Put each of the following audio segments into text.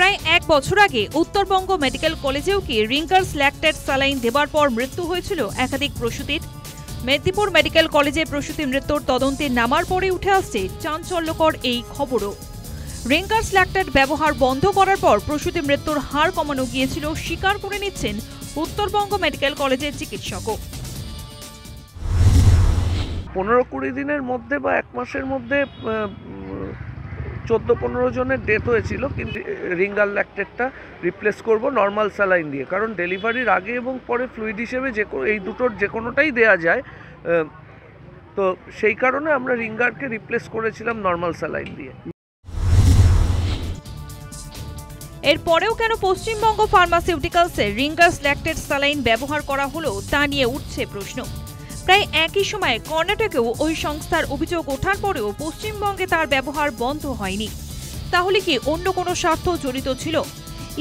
প্রায় 1 বছর আগে উত্তরবঙ্গ মেডিকেল কলেজেও কি রিঙ্গার্স ল্যাকটেট স্যালাইন দেবার পর মৃত্যু হয়েছিল একাধিক প্রসূতির। মেদিনীপুর মেডিকেল কলেজে প্রসূতি মৃত্যুর তদন্তে নামার পরে উঠে আসছে চাঞ্চল্যকর এই খবরও। রিঙ্গার্স ল্যাকটেট ব্যবহার বন্ধ করার পর প্রসূতি মৃত্যুর হার কমানো গিয়েছিল স্বীকার করে নিচ্ছেন উত্তরবঙ্গ মেডিকেল কলেজের চিকিৎসকও। 15-20 দিনের মধ্যে বা 1 মাসের মধ্যে 14-15 জনের ডেথ হয়েছিল, কিন্তু রিঙ্গার ল্যাকটেটটা রিপ্লেস করব নর্মাল স্যালাইন দিয়ে, কারণ ডেলিভারির আগে এবং পরে ফ্লুইড হিসেবে এই দুটোর যে কোনোটাই দেওয়া যায়, তো সেই কারণে আমরা রিঙ্গারকে রিপ্লেস করেছিলাম নর্মাল স্যালাইন দিয়ে। এরপরেও কেন পশ্চিমবঙ্গ ফার্মাসিউটিক্যালসের রিঙ্গার্স ল্যাকটেট স্যালাইন ব্যবহার করা হলো তা নিয়ে উঠছে প্রশ্ন। প্রায় একই সময়ে কর্ণাটকেও ওই সংস্থার অভিযোগ ওঠার পরেও পশ্চিমবঙ্গে তার ব্যবহার বন্ধ হয়নি। তাহলে কি অন্য কোনো স্বার্থ জড়িত ছিল?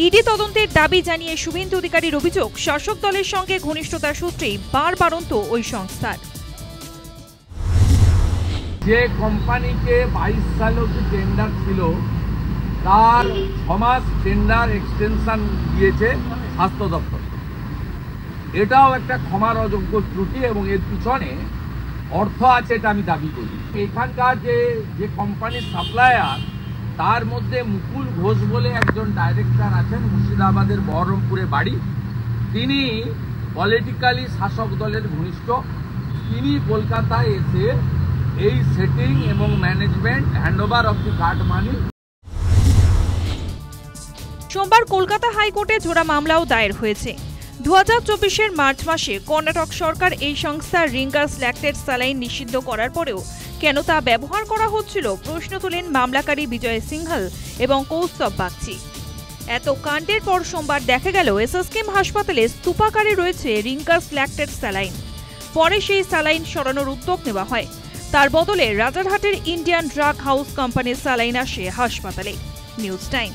ইডি তদন্তের দাবি জানিয়ে শুভেন্দু অধিকারীর অভিযোগ, শাসক দলের সঙ্গে ঘনিষ্ঠতার সূত্রেই বারবারন্ত ওই সংস্থার। যে কোম্পানিকে 22 সালে টেন্ডার ছিল, তার 6 মাস টেন্ডার এক্সটেনশন দিয়েছে স্বাস্থ্য দপ্তর। এটাও একটা ক্ষমার অযোগ্য ত্রুটি এবং এর পিছনে অর্থ আছে, এটা আমি দাবি করি। এখানকার যে কোম্পানির সাপ্লায়ার, তার মধ্যে মুকুল ঘোষ বলে একজন ডাইরেক্টর আছেন, মুর্শিদাবাদের বহরমপুরে বাড়ি। তিনি পলিটিক্যালি শাসক দলের ঘনিষ্ঠ। তিনি কলকাতায় এসে এই সেটিং এবং management handover of the card money. সোমবার কলকাতা হাইকোর্টে জোড়া মামলাও দায়ের হয়েছে। 2024-এর মার্চ মাসে কর্ণাটক সরকার এই সংস্থার রিঙ্গার্স ল্যাকটেট স্যালাইন নিষিদ্ধ করার পরেও কেন তা ব্যবহার করা হচ্ছিল প্রশ্ন তোলেন মামলাকারী বিজয় সিংহল এবং কৌস্তব বাগচি। এত কাণ্ডের পর সোমবার দেখা গেল এসএসকেএম হাসপাতালে স্তূপাকারে রয়েছে রিঙ্গার্স ল্যাকটেট স্যালাইন। পরে সেই স্যালাইন সরানোর উদ্যোগ নেওয়া হয়। তার বদলে রাজারহাটের ইন্ডিয়ান ড্রাগ হাউস কোম্পানির স্যালাইন আসে হাসপাতালে। News time.